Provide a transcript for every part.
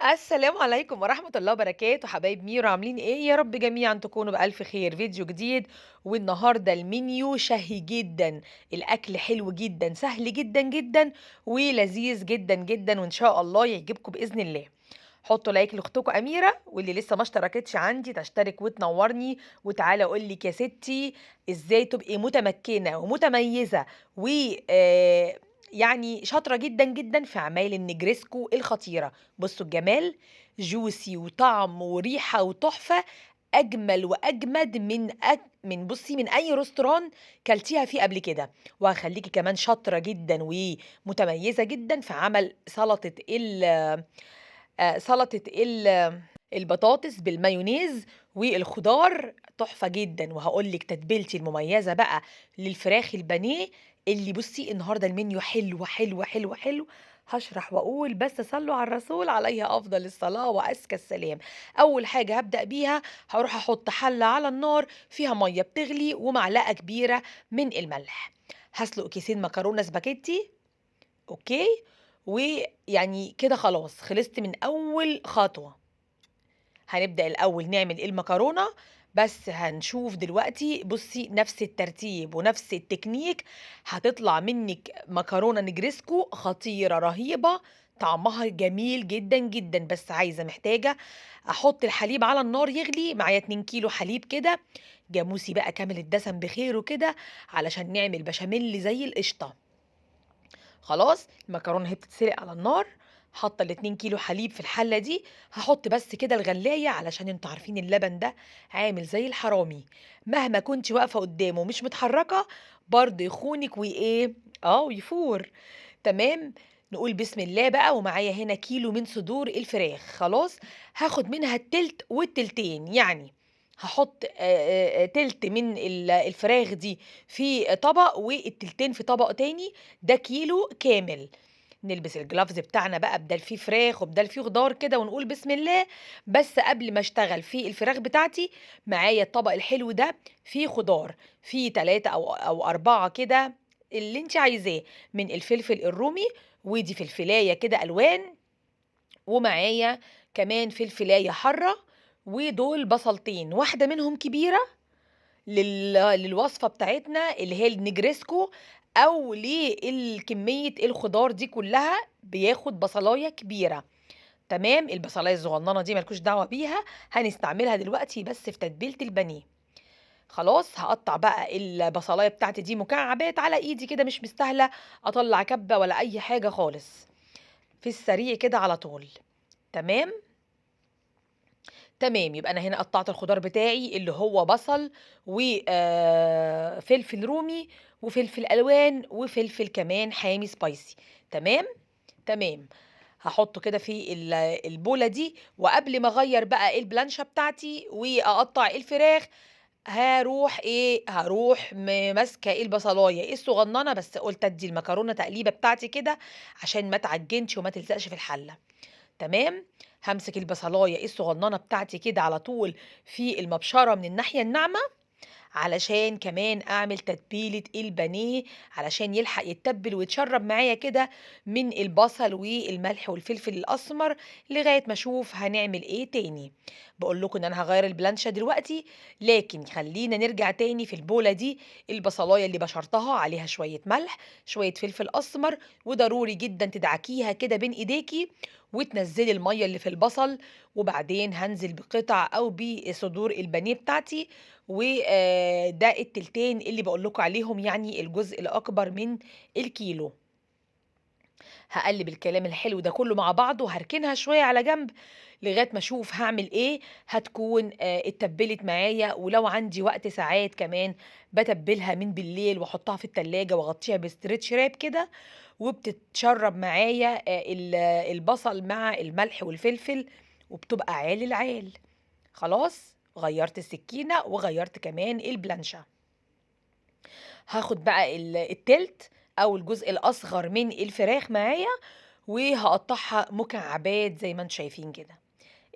السلام عليكم ورحمة الله وبركاته، حبايب ميرو عاملين إيه؟ يا رب جميعًا تكونوا بألف خير، فيديو جديد والنهارده المنيو شهي جدًا، الأكل حلو جدًا، سهل جدًا، جدًا، ولذيذ جدًا، جدًا، وإن شاء الله يعجبكم بإذن الله. حطوا لايك لأختكم أميرة، واللي لسه ما اشتركتش عندي تشترك وتنورني، وتعالى أقول لِك يا ستي إزاي تبقي متمكنة ومتميزة و يعني شاطرة جدًا، جدًا في عمايل النجريسكو الخطيرة. بُصّوا الجمال، juicy وطعم وريحة وتحفة، أجمل وأجمد من بُصّي، من أي ريستوران كلتيها فيه قبل كده، وهاخلّيكِ كمان شاطرة جدًا ومتميزة جدًا في عمل سلطة البطاطس بالمايونيز والخضار تحفة جدًا، وهاقول لِك تتبيلتي المميزة بقى للفراخ البانيه اللي بُصّي النهارده المنيو حلو، حلو، حلو، حلو، هاشرح وأقول بس صلّوا على الرسول عليه أفضل الصلاة وأزكى السلام. أول حاجة هابدأ بيها هاروح أحط حلة على النار فيها مَيّة بتغلي ومعلقة كبيرة من الملح، هاسلق كيسين مكرونة سباكيتي، أوكي، ويعني كده خلاص خلصت من أول خطوة. هنبدأ الأول نعمل المكرونة، بس هنشوف دلوقتي بُصّي نفس الترتيب ونفس التكنيك هتطلع منِّك مكرونة نجريسكو خطيرة رهيبة، طعمها جميل جدًا، جدًا، بس محتاجة أحُط الحليب على النار يغلي، معايا 2 كيلو حليب كده، جاموسي بقى كامل الدسم بخيره كده، علشان نعمل بشاميل زي القشطة. خلاص، المكرونة أهي بتتسلق على النار، حاطة ال2 كيلو حليب في الحلة دي، هاحط بس كده الغلاية علشان أنتم عارفين اللبن ده عامل زي الحرامي، مهما كنتِ واقفة قدامه مش متحركة برضه يخونِك ويفور، تمام، نقول بسم الله بقى ومعايا هنا كيلو من صدور الفراخ، خلاص، هاخد منها التِلت والتِلتين، يعني هاحط تِلت من الفراخ دي في طبق والتِلتين في طبق تاني، ده كيلو كامل. نلبس الجلافز بتاعنا بقى بدال فيه فراخ وبدال فيه خضار كده ونقول بسم الله، بس قبل ما اشتغل في الفراخ بتاعتي معايا الطبق الحلو ده فيه خضار، فيه 3 أو 4 كده اللي أنتِ عايزاه من الفلفل الرومي، ودي فلفلاية كده ألوان، ومعايا كمان فلفلاية حارة، ودول بصلتين، واحدة منهم كبيرة للوصفة بتاعتنا اللي هي النجريسكو أو كمية الخضار دي كلّها بياخد بصلاية كبيرة، تمام، البصلاية الصغنّنة دي ما لكوش دعوة بيها، هنستعملها دلوقتي بس في تتبيلة البانيه. خلاص، هاقطّع بقى البصلاية بتاعتي دي مكعبات على إيدي كده مش مستاهلة أطلّع كَبّة ولا أي حاجة خالص، في السريع كده على طول، تمام؟ تمام، يبقى أنا هنا قطّعت الخضار بتاعي اللي هو بصل و فلفل رومي وفلفل ألوان وفلفل كمان حامي spicy، تمام، تمام. هاحطه كده في البولة دي، وقبل ما أغيّر بقى البلانشة بتاعتي وأقطّع الفراخ، هاروح ماسكة البصلاية الصغنّنة، بس قُلت أدّي المكرونة تقليبة بتاعتي كده عشان ما تعجّنش وما تلزقش في الحلة. تمام، هامسك البصلاية الصغننة بتاعتي كده على طول في المبشرة من الناحية الناعمة، علشان كمان أعمل تتبيلة البانيه، علشان يلحق يتبّل ويتشرّب معايا كده من البصل والملح والفلفل الأسمر، لغاية ما أشوف هنعمل إيه تاني. باقول لكم إن أنا هاغيّر البلانشة دلوقتي، لكن خلّينا نرجع تاني في البولة دي، البصلاية اللي بشرتها عليها شوية ملح، شوية فلفل أسمر، وضروري جدًا تدعكيها كده بين إيديكِ، وتنزّلي المَيّة اللي في البصل، وبعدين هانزل بقطع أو بصدور البانيه بتاعتي ده التلتين اللي باقول لكم عليهم يعني الجزء الأكبر من الكيلو. هاقلّب الكلام الحلو ده كلّه مع بعضه وهاركنها شوية على جنب لغاية ما أشوف هاعمل إيه، هتكون اتبّلت معايا ولو عندي وقت ساعات كمان باتبّلها من بالليل واحطها في التلاجة واغطّيها بstretch wrap كده وبتتشرّب معايا البصل مع الملح والفلفل وبتبقى عال العال. خلاص، غيّرت السكينة وغيّرت كمان البلانشة. هاخد بقى التِلت أو الجزء الأصغر من الفراخ معايا وهاقطّعها مكعبات زي ما أنتم شايفين كده.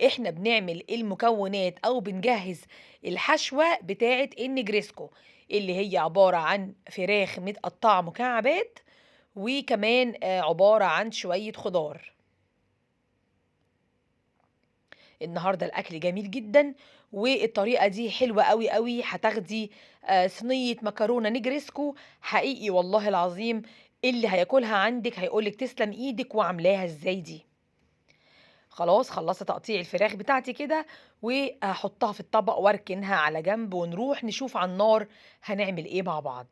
إحنا بنعمل المكونات أو بنجهّز الحشوة بتاعة النجريسكو، اللي هي عبارة عن فراخ متقطّعة مكعبات وكمان عبارة عن شوية خضار. النهارده الأكل جميل جدًا، والطريقة دي حلوة أوي، أوي، هتاخدي صينية مكرونة نجريسكو حقيقي والله العظيم اللي هياكلها عندِك هيقول لِك تسلم إيدِك وعاملاها إزاي دي. خلاص خلّصت تقطيع الفراخ بتاعتي كده، وهاحطها في الطبق واركنها على جنب، ونروح نشوف على النار هنعمل إيه مع بعض.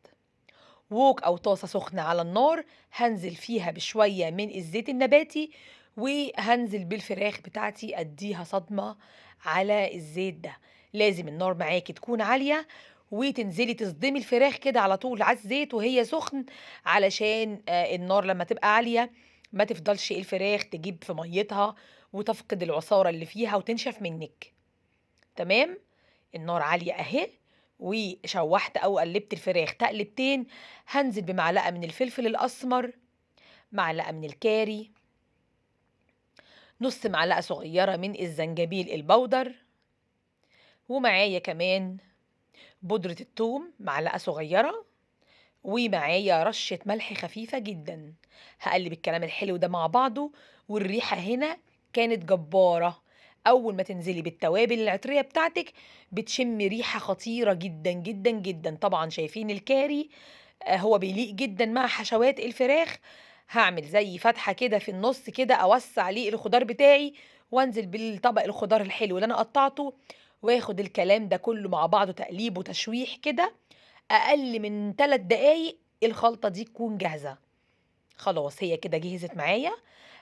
ووك أو طاسة سخنة على النار، هانزل فيها بشوية من الزيت النباتي، وهانزل بالفراخ بتاعتي أدّيها صدمة على الزيت ده. لازم النار معاكِ تكون عالية، وتنزلي تصدمي الفراخ كده على طول على الزيت وهي سخن، علشان النار لمّا تبقى عالية ما تفضلش الفراخ تجيب في مَيّتها، وتفقد العصارة اللي فيها وتنشف منِّك. تمام؟ النار عالية أهي، وشوّحت أو قلّبت الفراخ تقلبتين، هانزل بمعلقة من الفلفل الأسمر، معلقة من الكاري، نُص معلقة صغيّرة من الزنجبيل البودر، ومعايا كمان بودرة التوم معلقة صغيّرة، ومعايا رشة ملح خفيفة جدًا. هاقلّب الكلام الحلو ده مع بعضه، والريحة هنا كانت جبارة. أول ما تنزلي بالتوابل العطرية بتاعتِك، بتشمي ريحة خطيرة جدًا، جدًا، جدًا. طبعًا شايفين الكاري هو بيليق جدًا مع حشوات الفراخ. هاعمل زي فتحة كده في النُص كده أوسّع عليه الخضار بتاعي، وأنزل بالطبق الخضار الحلو اللي أنا قطّعته، وآخد الكلام ده كلّه مع بعضه تقليب وتشويح كده. أقل من 3 دقايق الخلطة دي تكون جاهزة. خلاص هي كده جهزت معايا،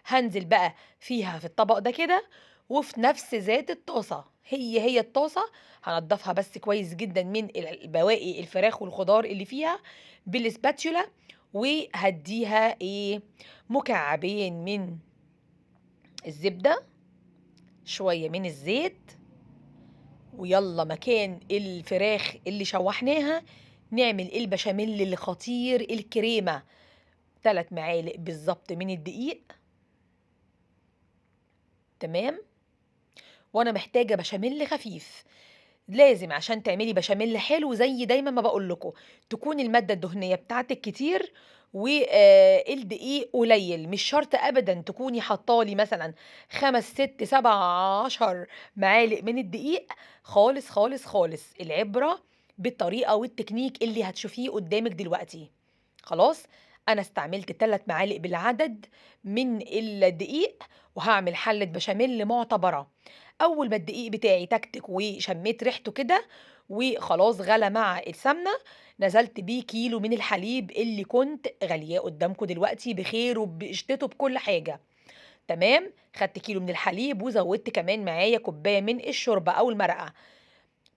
هانزل بقى فيها في الطبق ده كده، وفي نفس ذات الطاسة، هي الطاسة هانضّفها بس كويس جدًا من بواقي الفراخ والخضار اللي فيها بالspatula، وهادّيها مكعبين من الزبدة، شوية من الزيت، ويالّا مكان الفراخ اللي شوّحناها نعمل البشاميل الخطير الكريمة. 3 معالق بالضبط من الدقيق. تمام. وأنا محتاجة بشاميل خفيف. لازم عشان تعملي بشاميل حلو زي دايمًا ما باقول لكم، تكون المادة الدهنية بتاعتِك كتير، الدقيق قليل. مش شرط أبدًا تكوني حاطة لي مثلًا 5، 6، 7، 10 معالق من الدقيق خالص، خالص، خالص. العبرة بالطريقة والتكنيك اللي هتشوفيه قدامِك دلوقتي. خلاص، أنا استعملت 3 معالق بالعدد من الدقيق، وهاعمل حلة بشاميل معتبرة. أول ما الدقيق بتاعي تكتك وشميت ريحته كده وخلاص غلى مع السمنة، نزلت بيه كيلو من الحليب اللي كنت غالياه قدامكم دلوقتي بخيره بقشطته بكل حاجة. تمام. خدت كيلو من الحليب وزودت كمان معايا كوباية من الشوربة أو المرقة،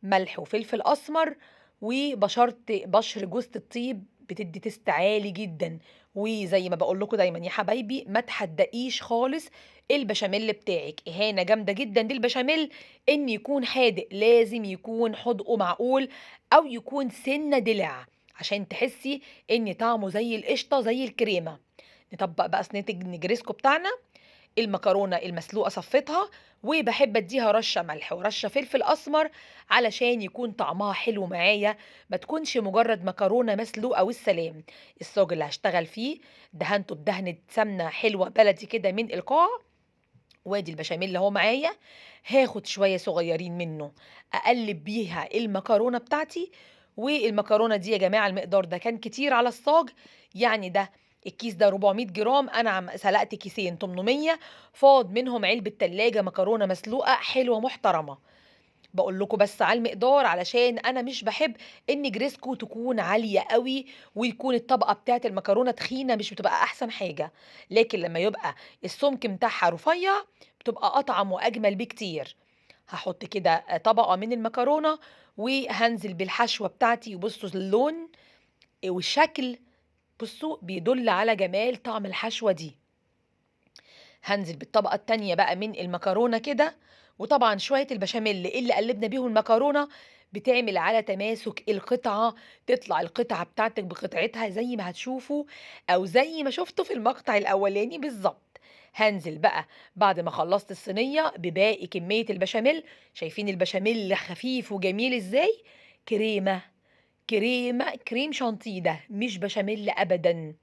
ملح وفلفل أسمر، بشر جوزة الطيب بتدّي تيست عالي جدًا. وزي ما باقول لكم دايمًا يا حبايبي ما تحدّقيش خالص البشاميل بتاعِك. إهانة جامدة جدًا للبشاميل إن يكون حادق، لازم يكون حُدقه معقول أو يكون سِنّة دِلع، عشان تحسّي إن طعمه زي القشطة زي الكريمة. نطبّق بقى صينية النجريسكو بتاعنا. المكرونة المسلوقة صفيتها، وباحب أدّيها رشة ملح ورشة فلفل أسمر علشان يكون طعمها حلو معايا، ما تكونش مجرد مكرونة مسلوقة والسلام. الصاج اللي هاشتغل فيه دهنته بدهنة سمنة حلوة بلدي كده من القاع، وادي البشاميل أهو معايا. هاخد شوية صغيرين منه أقلّب بيها المكرونة بتاعتي. والمكرونة دي يا جماعة المقدار ده كان كتير على الصاج، يعني ده الكيس ده 400 جرام، أنا سلقت كيسين 800، فاض منهم علبة تلاجة مكرونة مسلوقة حلوة محترمة. باقول لكم بس على المقدار علشان أنا مش باحب النجريسكو تكون عالية أوي، ويكون الطبقة بتاعة المكرونة تخينة مش بتبقى أحسن حاجة. لكن لمّا يبقى السمك بتاعها رفيّع بتبقى أطعم وأجمل بكتير. هاحط كده طبقة من المكرونة، وهانزل بالحشوة بتاعتي، وبصوا اللون والشكل، بصوا بيدل على جمال طعم الحشوة دي. هانزل بالطبقة التانية بقى من المكرونة كده، وطبعًا شوية البشاميل اللي قلّبنا بيهم المكرونة بتعمل على تماسك القطعة، تطلع القطعة بتاعتِك بقطعتها زي ما هتشوفوا أو زي ما شفتوا في المقطع الأولاني بالضبط. هانزل بقى بعد ما خلّصت الصينية بباقي كمية البشاميل. شايفين البشاميل خفيف وجميل إزاي؟ كريمة، كريم شانتيه ده مش بشاميل أبدًا.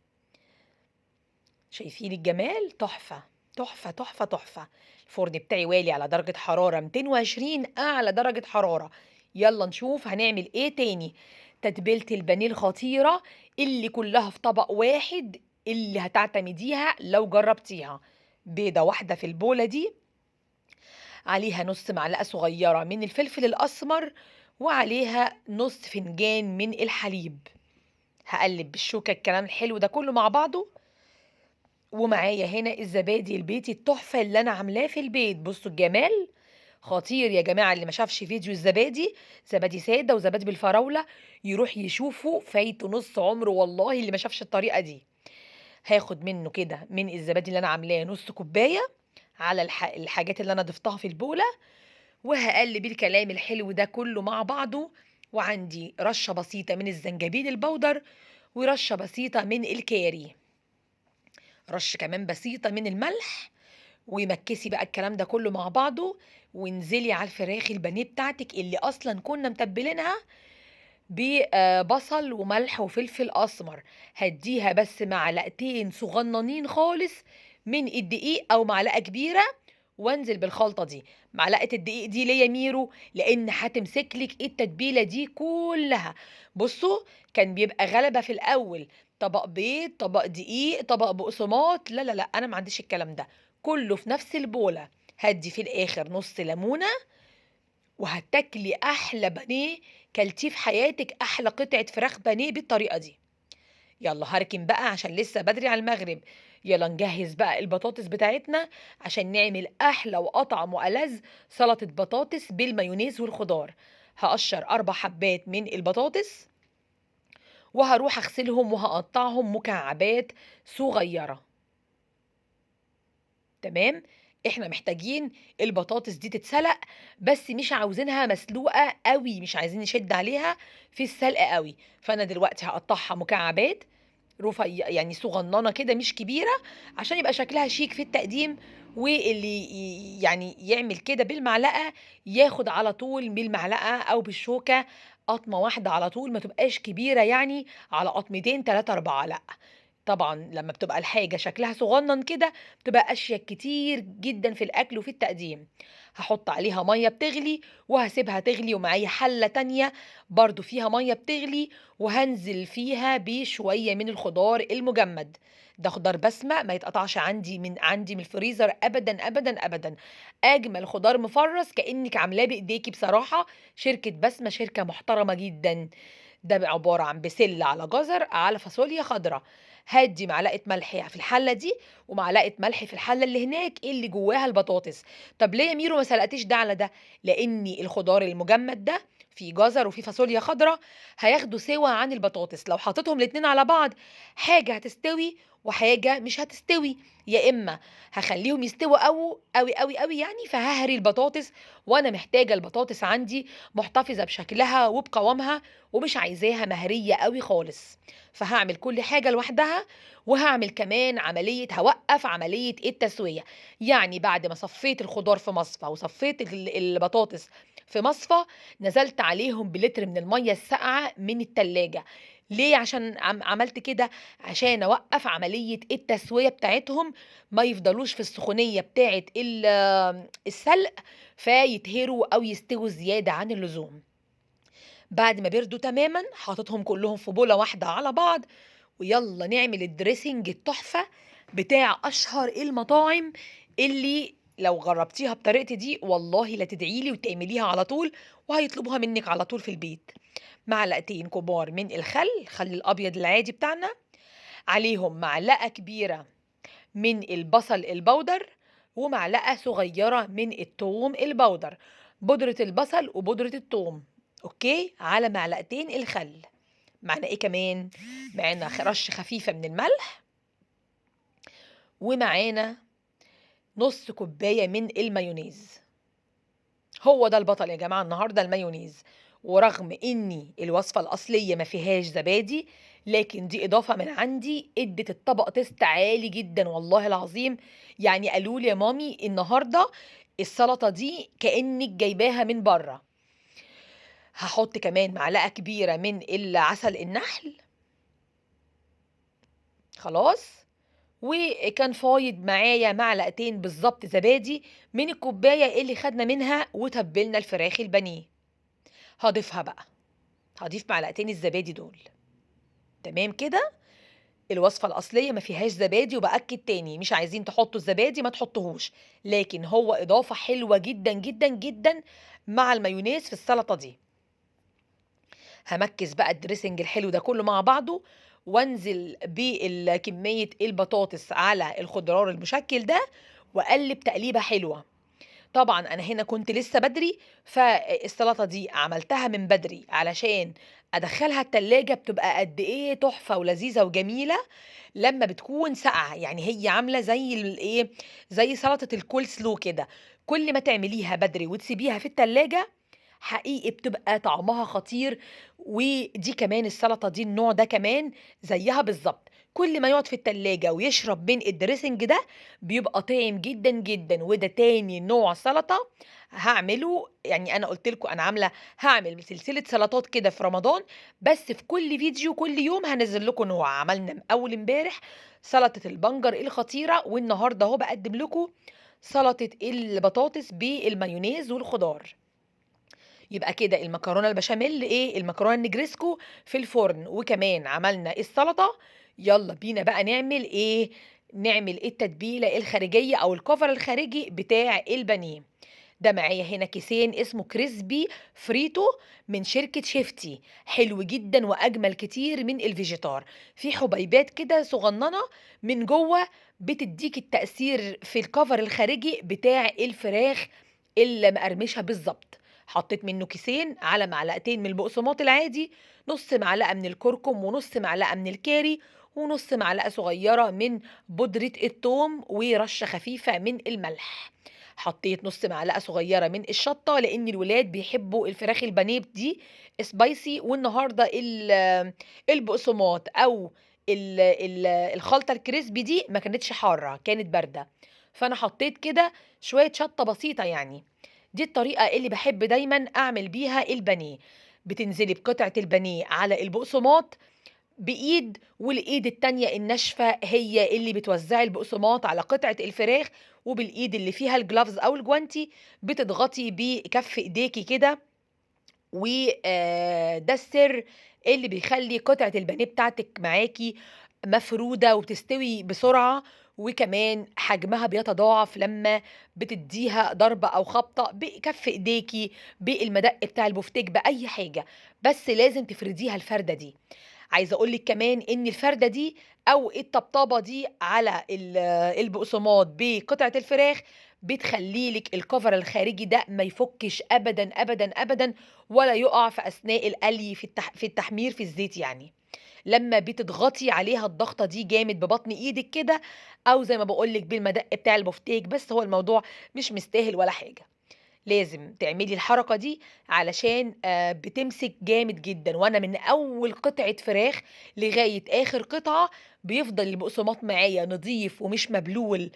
شايفين الجمال؟ تحفة، تحفة، تحفة، تحفة. الفرن بتاعي والي على درجة حرارة 220 أعلى درجة حرارة. يالّا نشوف هنعمل إيه تاني. تتبيلة البانيه الخطيرة اللي كلّها في طبق واحد، اللي هتعتمديها لو جرّبتيها. بيضة واحدة في البولة دي، عليها نُص معلقة صغيّرة من الفلفل الأسمر، وعليها نُص فنجان من الحليب. هاقلّب بالشوكة الكلام الحلو ده كلّه مع بعضه، ومعايا هنا الزبادي البيتي التحفة اللي أنا عاملاه في البيت. بُصّوا الجمال، خطير يا جماعة. اللي ما شافش فيديو الزبادي، زبادي سادة وزبادي بالفراولة، يروح يشوفه، فايته نُص عمره والله اللي ما شافش الطريقة دي. هاخد منه كده من الزبادي اللي أنا عاملاه نُص كوباية على الحاجات اللي أنا ضفتها في البولة، وهاقلّب الكلام الحلو ده كلّه مع بعضه. وعندي رشة بسيطة من الزنجبيل البودر، ورشة بسيطة من الكاري، رشة كمان بسيطة من الملح. ومكّسي بقى الكلام ده كلّه مع بعضه، وانزلي على الفراخ البانيه بتاعتِك اللي أصلًا كنا متبلينها بصل وملح وفلفل أسمر. هادّيها بس معلقتين صغننين خالص من الدقيق أو معلقة كبيرة، وانزل بالخلطة دي. معلقة الدقيق دي ليه يا ميرو؟ لإن هتمسك لِك التتبيلة دي كلّها. بُصّوا، كان بيبقى غلبة في الأول، طبق بيض، طبق دقيق، طبق بقسماط. لا، لا، لأ، أنا ما عنديش الكلام ده، كلّه في نفس البولة. هادّي في الآخر نُص ليمونة، وهتاكلي أحلى بانيه كلتيه في حياتِك، أحلى قطعة فراخ بانيه بالطريقة دي. يالّا هاركن بقى عشان لسه بدري على المغرب. يالّا نجهّز بقى البطاطس بتاعتنا عشان نعمل أحلى وأطعم وألذ سلطة بطاطس بالمايونيز والخضار. هاقشّر 4 حبّات من البطاطس، وهاروح أغسلهم وهاقطّعهم مكعبات صغيّرة. تمام. إحنا محتاجين البطاطس دي تتسلق، بس مش عاوزينها مسلوقة أوي، مش عايزين نشِد عليها في السلق أوي. فأنا دلوقتي هاقطّعها مكعبات يعني صغنّنة كده مش كبيرة، عشان يبقى شكلها شيك في التقديم. واللي يعني يعمل كده بالمعلقة، ياخد على طول بالمعلقة أو بالشوكة قطمة واحدة على طول، ما تبقاش كبيرة يعني على قطمتين 3، 4 لأ. طبعًا لمّا بتبقى الحاجة شكلها صغنّن كده، بتبقى أشيك كتير جدًا في الأكل وفي التقديم. هاحط عليها مَيّة بتغلي، وهاسيبها تغلي، ومعايا حلة تانية برضه فيها مَيّة بتغلي، وهانزل فيها بشوية من الخضار المجمد. ده خضار بسمة ما يتقطعش عندي من الفريزر أبدًا، أبدًا، أبدًا. أجمل خضار مفرّز كإنِّك عاملاه بإيديكِ بصراحة. شركة بسمة شركة محترمة جدًا. ده عبارة عن بسلة على جزر على فاصوليا خضرا. هادّي معلقة ملح في الحلة دي، ومعلقة ملح في الحلة اللي هناك اللي جواها البطاطس. طب ليه يا ميرو ما سلقتيش ده على ده؟ لإني الخضار المجمد ده فيه جزر وفيه فاصوليا خضرا، هياخدوا سِوَى عن البطاطس. لو حطيتهم الاتنين على بعض، حاجة هتستوي وحاجة مش هتستوي. يا إما هاخلّيهم يستووا أوي، أوي، أوي يعني، فهاهري البطاطس، وأنا محتاجة البطاطس عندي محتفظة بشكلها وبقوامها، ومش عايزاها مهرية أوي خالص. فهاعمل كل حاجة لوحدها، وهاعمل كمان هاوقّف عملية التسوية. يعني بعد ما صفّيت الخضار في مصفى وصفّيت البطاطس في مصفى، نزلت عليهم بلتر من المَيّة الساقعة من التلاجة. ليه عشان عملت كده؟ عشان أوقّف عملية التسوية بتاعتهم، ما يفضلوش في السخونية بتاعة السلق، فيتهروا أو يستووا زيادة عن اللزوم. بعد ما بردوا تمامًا، حاططهم كلّهم في بولة واحدة على بعض، ويالّا نعمل الdressing التحفة بتاع أشهر المطاعم، اللي لو جرّبتيها بطريقتي دي والله لا تدعي لي وتعمليها على طول، وهيطلبوها منِّك على طول في البيت. معلقتين كبار من الخل الأبيض العادي بتاعنا، عليهم معلقة كبيرة من البصل البودر، ومعلقة صغيرة من التوم البودر، بودرة البصل وبودرة التوم، أوكي، على معلقتين الخل. معانا إيه كمان؟ معانا رشة خفيفة من الملح، ومعانا نُص كوباية من المايونيز. هو ده البطل يا جماعة النهارده المايونيز. ورغم إني الوصفة الأصلية ما فيهاش زبادي، لكن دي إضافة من عندي ادّت الطبق تيست عالي جدًا والله العظيم. يعني قالوا لي: "يا مامي النهارده السلطة دي كإنِّك جايباها من برّه." هاحط كمان معلقة كبيرة من عسل النحل، خلاص، وكان فايض معايا معلقتين بالضبط زبادي من الكوباية اللي خدنا منها وتبّلنا الفراخ البانيه. هاضيفها بقى، هاضيف معلقتين الزبادي دول، تمام كده؟ الوصفة الأصلية ما فيهاش زبادي، وبأكد تاني مش عايزين تحطوا الزبادي ما تحطوهوش، لكن هو إضافة حلوة جدًا، جدًا، جدًا مع المايونيز في السلطة دي. هامكِّس بقى الدريسنج الحلو ده كله مع بعضه، وانزل كمية البطاطس على الخضار المشكِّل ده، وأقلِّب تقليبة حلوة. طبعًا أنا هنا كنت لسه بدري، فالسلطة دي عملتها من بدري علشان أدخّلها التلاجة بتبقى قد إيه تحفة ولذيذة وجميلة لمّا بتكون ساقعة، يعني هي عاملة زي زي سلطة الcoleslaw كده، كل ما تعمليها بدري وتسيبيها في التلاجة حقيقي بتبقى طعمها خطير، ودي كمان السلطة دي النوع ده كمان زيّها بالضبط، كل ما يقعد في التلاجة ويشرب من الدريسنج ده بيبقى طاعم جدًا، جدًا، وده تاني نوع سلطة هاعمله، يعني أنا قُلت لكم أنا هاعمل سلسلة سلطات كده في رمضان، بس في كل فيديو كل يوم هانزّل لكم نوع، عملنا أول امبارح سلطة البنجر الخطيرة، والنهارده أهو باقدّم لكم سلطة البطاطس بالمايونيز والخضار. يبقى كده المكرونة البشاميل المكرونة النجريسكو في الفرن، وكمان عملنا السلطة، يالّا بينا بقى نعمل التتبيلة الخارجية أو الcover الخارجي بتاع البانيه. ده معايا هنا كيسين اسمه كريسبي فريتو من شركة شيفتي، حلو جدًا وأجمل كتير من الفيجيتار، في حبيبات كده صغننة من جوّه بتدّيك التأثير في الcover الخارجي بتاع الفراخ المقرمشة بالضبط. حطيت منه كيسين على معلقتين من البقسماط العادي، نُص معلقة من الكركم، ونُص معلقة من الكاري، ونُص معلقة صغيرة من بودرة التوم، ورشة خفيفة من الملح. حطيت نُص معلقة صغيرة من الشطة، لإن الولاد بيحبوا الفراخ البانيه دي spicy، والنهارده البقسماط أو الخلطة الكريسبي دي ما كانتش حارة، كانت باردة، فأنا حطيت كده شوية شطة بسيطة يعني. دي الطريقة اللي باحب دايمًا أعمل بيها البانيه، بتنزلي بقطعة البانيه على البقسماط بإيد، والإيد التانية الناشفة هي اللي بتوزّعي البقسماط على قطعة الفراخ، وبالإيد اللي فيها الgloves أو الجوانتي بتضغطي بكَف إيديكِ كده، و ده السر اللي بيخلّي قطعة البانيه بتاعتِك معاكِ مفرودة وبتستوي بسرعة، وكمان حجمها بيتضاعف لمّا بتدّيها ضربة أو خبطة بكَف إيديكِ، بالمَدَق بتاع البوفتيك، بأي حاجة، بس لازم تفرديها الفردة دي. عايزة أقول لِك كمان إن الفردة دي أو الطبطبة دي على البقسماط بقطعة الفراخ بتخلّي لِك الcover الخارجي ده ما يفُكِّش أبدًا، أبدًا، أبدًا، ولا يُقع في أثناء القلي في التحمير في الزيت يعني. لمّا بتضغطي عليها الضغطة دي جامد ببطن إيدِك كده، أو زي ما باقول لِك بالمَدَق بتاع البوفتيك، بس هو الموضوع مش مستاهل ولا حاجة. لازم تعملي الحركة دي علشان بتمسك جامد جدًا، وأنا من أول قطعة فراخ لغاية آخر قطعة بيفضل البقسماط معايا نضيف ومش مبلول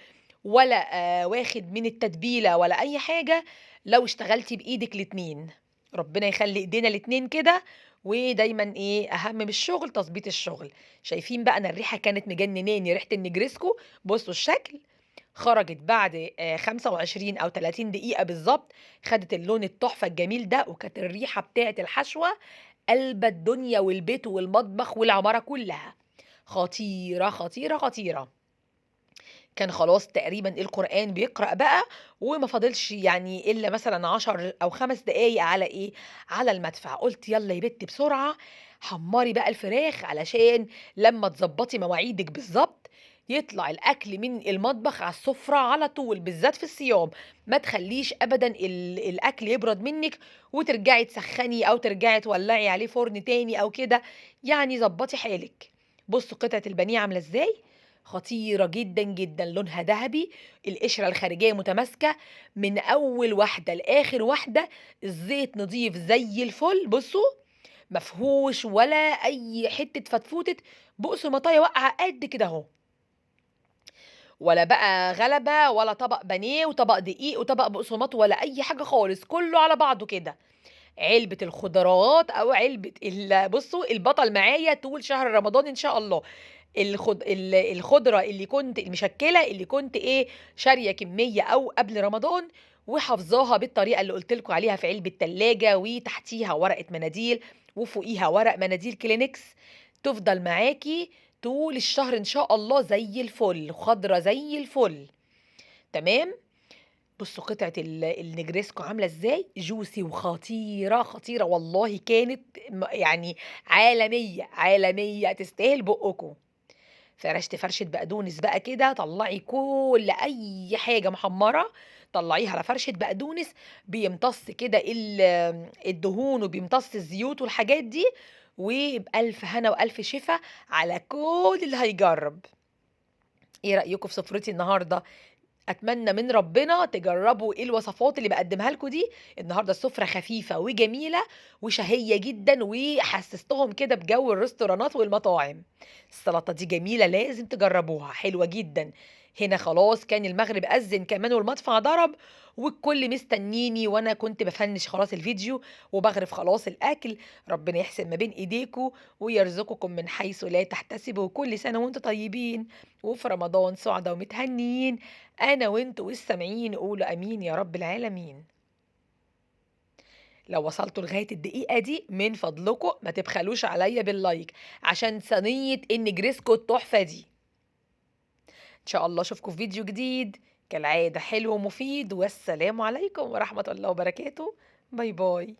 ولا واخد من التتبيلة ولا أي حاجة لو اشتغلتِ بإيدِك الاتنين. ربنا يخلّي إيدينا الاتنين كده، ودايمًا أهم من الشغل تضبيط الشغل. شايفين بقى أنا الريحة كانت مجنناني ريحة النجريسكو، بُصّوا الشكل. خرجت بعد 25 أو 30 دقيقة بالضبط، خدت اللون التحفة الجميل ده، وكانت الريحة بتاعة الحشوة قالبة الدنيا والبيت والمطبخ والعمارة كلّها، خطيرة، خطيرة، خطيرة. كان خلاص تقريبًا القرآن بيقرأ بقى، وما فاضلش يعني إلا مثلًا 10 أو 5 دقايق على على المدفع، قُلت يالّا يا بت بسرعة حمّري بقى الفراخ علشان لمّا تضبّطي مواعيدِك بالضبط، يطلع الأكل من المطبخ على السفرة على طول، بالذات في الصيام، ما تخلّيش أبدًا الأكل يبرد منِّك وترجعي تسخّني أو ترجعي تولّعي عليه فرن تاني أو كده، يعني ضبّطي حالِك. بُصّوا قطعة البانيه عاملة إزاي، خطيرة جدًا، جدًا، لونها دهبي، القشرة الخارجية متماسكة، من أول واحدة لآخر واحدة، الزيت نضيف زي الفل، بُصّوا ما فيهوش ولا أي حتة فتفوتة بقسماطاية واقعة قد كده أهو، ولا بقى غلبة ولا طبق بانيه وطبق دقيق وطبق بقسماط ولا أي حاجة خالص، كلّه على بعضه كده. علبة الخضروات أو علبة بُصّوا البطل معايا طول شهر رمضان إن شاء الله، الخضرة اللي كنت المشكّلة اللي كنت شارية كمية أو قبل رمضان وحافظاها بالطريقة اللي قُلت لكم عليها في علبة تلاجة وتحتيها ورقة مناديل وفوقيها ورق مناديل كلينكس، تفضل معاكِ طول الشهر إن شاء الله زي الفل، خضرا زي الفل، تمام؟ بُصّوا قطعة النجريسكو عاملة إزاي، juicy وخطيرة، خطيرة والله كانت يعني عالمية، عالمية تستاهل بُقُّكم. فرشتِ فرشة بقدونس بقى كده، طلّعي كل أي حاجة محمّرة طلّعيها على فرشة بقدونس، بيمتص كده الدهون وبيمتص الزيوت والحاجات دي، وبألف هنا وألف شفا على كل اللي هيجرّب. إيه رأيكم في سفرتي النهارده؟ أتمنى من ربنا تجرّبوا الوصفات اللي باقدّمها لكم دي، النهارده السفرة خفيفة وجميلة وشهية جدًا وحسّستهم كده بجو الريستورانات والمطاعم. السلطة دي جميلة لازم تجرّبوها، حلوة جدًا. هنا خلاص كان المغرب أذّن كمان والمدفع ضرب والكل مستنيني وأنا كنت بافنِّش خلاص الفيديو وباغرف خلاص الأكل، ربنا يحسن ما بين إيديكم ويرزقكم من حيث لا تحتسبوا، وكل سنة وأنتم طيبين وفي رمضان سُعدا ومتهنيين. أنا وأنتم والسامعين قولوا آمين يا رب العالمين. لو وصلتوا لغاية الدقيقة دي من فضلكم ما تبخلوش عليّا باللايك عشان صينية النجريسكو التحفة دي. إن شاء الله أشوفكم في فيديو جديد كالعادة حلو ومفيد، والسلام عليكم ورحمة الله وبركاته. باي باي.